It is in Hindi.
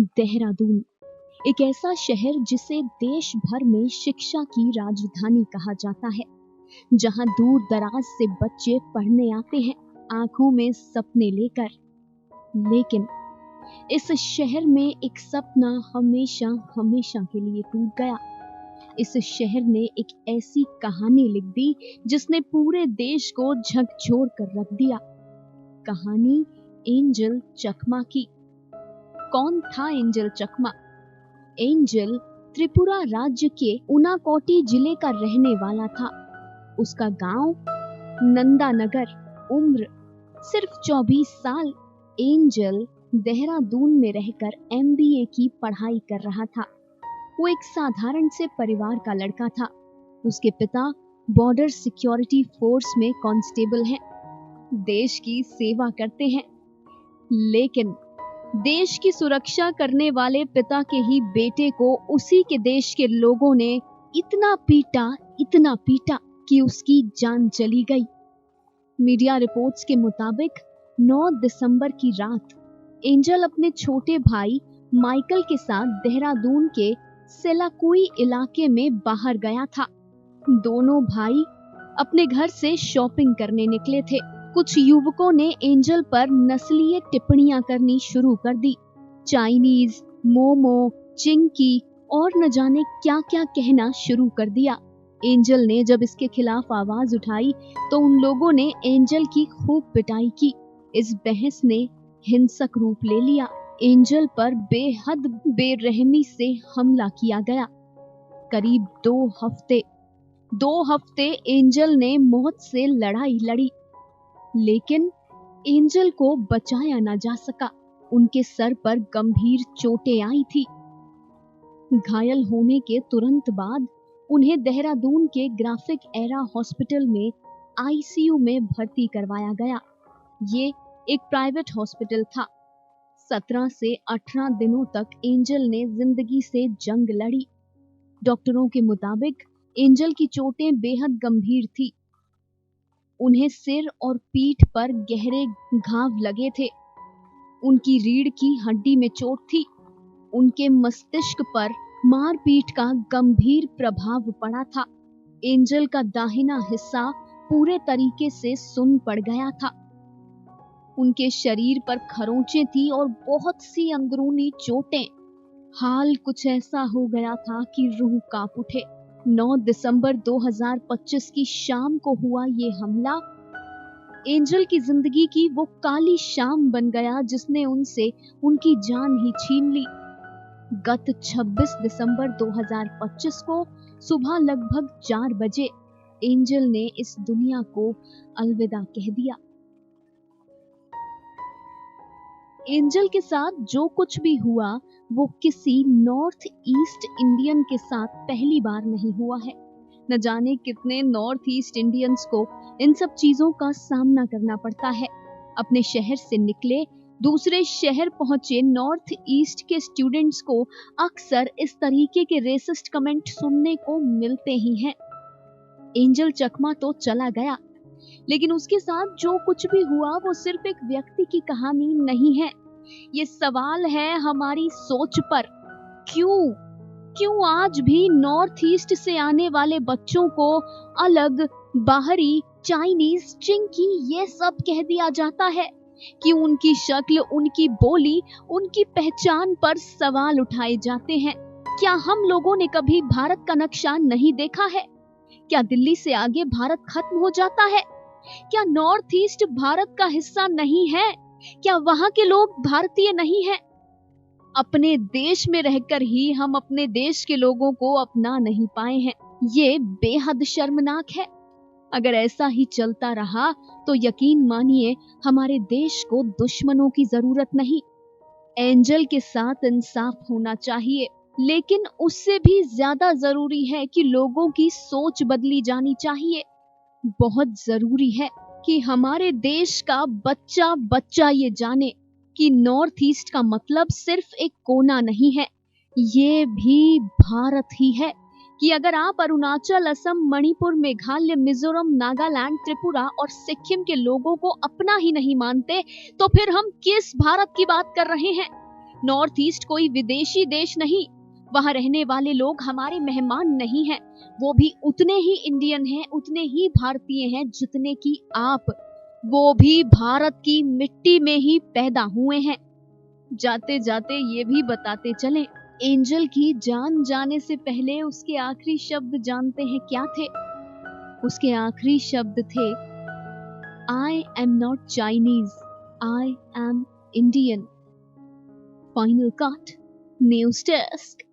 देहरादून, एक ऐसा शहर जिसे देश भर में शिक्षा की राजधानी कहा जाता है, जहां दूर दराज से बच्चे पढ़ने आते हैं आंखों में सपने लेकर। लेकिन इस शहर में एक सपना हमेशा हमेशा के लिए टूट गया। इस शहर ने एक ऐसी कहानी लिख दी जिसने पूरे देश को झकझोर कर रख दिया। कहानी एंजल चकमा की। कौन था एंजल चकमा? एंजल त्रिपुरा राज्य के उनाकोटी जिले का रहने वाला था। उसका गांव नंदानगर। उम्र सिर्फ 24 साल। एंजल देहरादून में रहकर MBA की पढ़ाई कर रहा था। वो एक साधारण से परिवार का लड़का था। उसके पिता बॉर्डर सिक्योरिटी फोर्स में कांस्टेबल हैं, देश की सेवा करते हैं। लेकिन देश की सुरक्षा करने वाले पिता के ही बेटे को उसी के देश के लोगों ने इतना पीटा कि उसकी जान चली गई। मीडिया रिपोर्ट्स के मुताबिक 9 दिसंबर की रात एंजल अपने छोटे भाई माइकल के साथ देहरादून के सेलाकुई इलाके में बाहर गया था। दोनों भाई अपने घर से शॉपिंग करने निकले थे। कुछ युवकों ने एंजल पर नस्लीय टिप्पणियां करनी शुरू कर दी। चाइनीज, मोमो, चिंकी और न जाने क्या क्या कहना शुरू कर दिया। एंजल ने जब इसके खिलाफ आवाज उठाई तो उन लोगों ने एंजल की खूब पिटाई की। इस बहस ने हिंसक रूप ले लिया। एंजल पर बेहद बेरहमी से हमला किया गया। करीब 2 हफ्ते एंजल ने मौत से लड़ाई लड़ी, लेकिन एंजल को बचाया न जा सका। उनके सर पर गंभीर चोटें आई थी। घायल होने के तुरंत बाद उन्हें देहरादून के ग्राफिक एरा हॉस्पिटल में ICU में भर्ती करवाया गया। ये एक प्राइवेट हॉस्पिटल था। 17 से 18 दिनों तक एंजल ने जिंदगी से जंग लड़ी। डॉक्टरों के मुताबिक एंजल की चोटें बेहद गंभीर थी। उन्हें सिर और पीठ पर गहरे घाव लगे थे। उनकी रीढ़ की हड्डी में चोट थी। उनके मस्तिष्क पर मारपीट का गंभीर प्रभाव पड़ा था। एंजल का दाहिना हिस्सा पूरे तरीके से सुन्न पड़ गया था। उनके शरीर पर खरोंचें थी और बहुत सी अंदरूनी चोटें। हाल कुछ ऐसा हो गया था कि रूह कांप उठे। 9 दिसंबर 2025 की शाम को हुआ ये हमला एंजल की जिंदगी की वो काली शाम बन गया जिसने उनसे उनकी जान ही छीन ली। गत 26 दिसंबर 2025 को सुबह लगभग 4 बजे एंजल ने इस दुनिया को अलविदा कह दिया। एंजल के साथ जो कुछ भी हुआ वो किसी नॉर्थ ईस्ट इंडियन के साथ पहली बार नहीं हुआ है। न जाने कितने नॉर्थ ईस्ट इंडियंस को इन सब चीजों का सामना करना पड़ता है। अपने शहर से निकले दूसरे शहर पहुंचे नॉर्थ ईस्ट के स्टूडेंट्स को अक्सर इस तरीके के रेसिस्ट कमेंट सुनने को मिलते ही हैं। एंजल चकमा तो चला गया, लेकिन उसके साथ जो कुछ भी हुआ वो सिर्फ एक व्यक्ति की कहानी नहीं है। ये सवाल है हमारी सोच पर। क्यों आज भी नॉर्थ ईस्ट से आने वाले बच्चों को अलग, बाहरी, चाइनीज, चिंकी ये सब कह दिया जाता है? क्यों उनकी शक्ल, उनकी बोली, उनकी पहचान पर सवाल उठाए जाते हैं? क्या हम लोगों ने कभी भारत का नक्शा नहीं देखा है? क्या दिल्ली से आगे भारत खत्म हो जाता है? क्या नॉर्थ ईस्ट भारत का हिस्सा नहीं है? क्या वहां के लोग भारतीय नहीं हैं? अपने देश में रहकर ही हम अपने देश के लोगों को अपना नहीं पाए हैं। ये बेहद शर्मनाक है। अगर ऐसा ही चलता रहा तो यकीन मानिए हमारे देश को दुश्मनों की जरूरत नहीं। एंजल के साथ इंसाफ होना चाहिए, लेकिन उससे भी ज्यादा जरूरी है कि लोगों की सोच बदली जानी चाहिए। बहुत जरूरी है कि हमारे देश का बच्चा बच्चा ये जाने कि नॉर्थ ईस्ट का मतलब सिर्फ एक कोना नहीं है, ये भी भारत ही है। कि अगर आप अरुणाचल, असम, मणिपुर, मेघालय, मिजोरम, नागालैंड, त्रिपुरा और सिक्किम के लोगों को अपना ही नहीं मानते तो फिर हम किस भारत की बात कर रहे हैं? नॉर्थ ईस्ट कोई विदेशी देश नहीं, वहाँ रहने वाले लोग हमारे मेहमान नहीं हैं, वो भी उतने ही इंडियन हैं, उतने ही भारतीय हैं जितने कि आप, वो भी भारत की मिट्टी में ही पैदा हुए हैं। जाते जाते ये भी बताते चलें, एंजल की जान जाने से पहले उसके आखिरी शब्द जानते हैं क्या थे? उसके आखिरी शब्द थे, I am not Chinese, I am Indian. Final cut, news desk.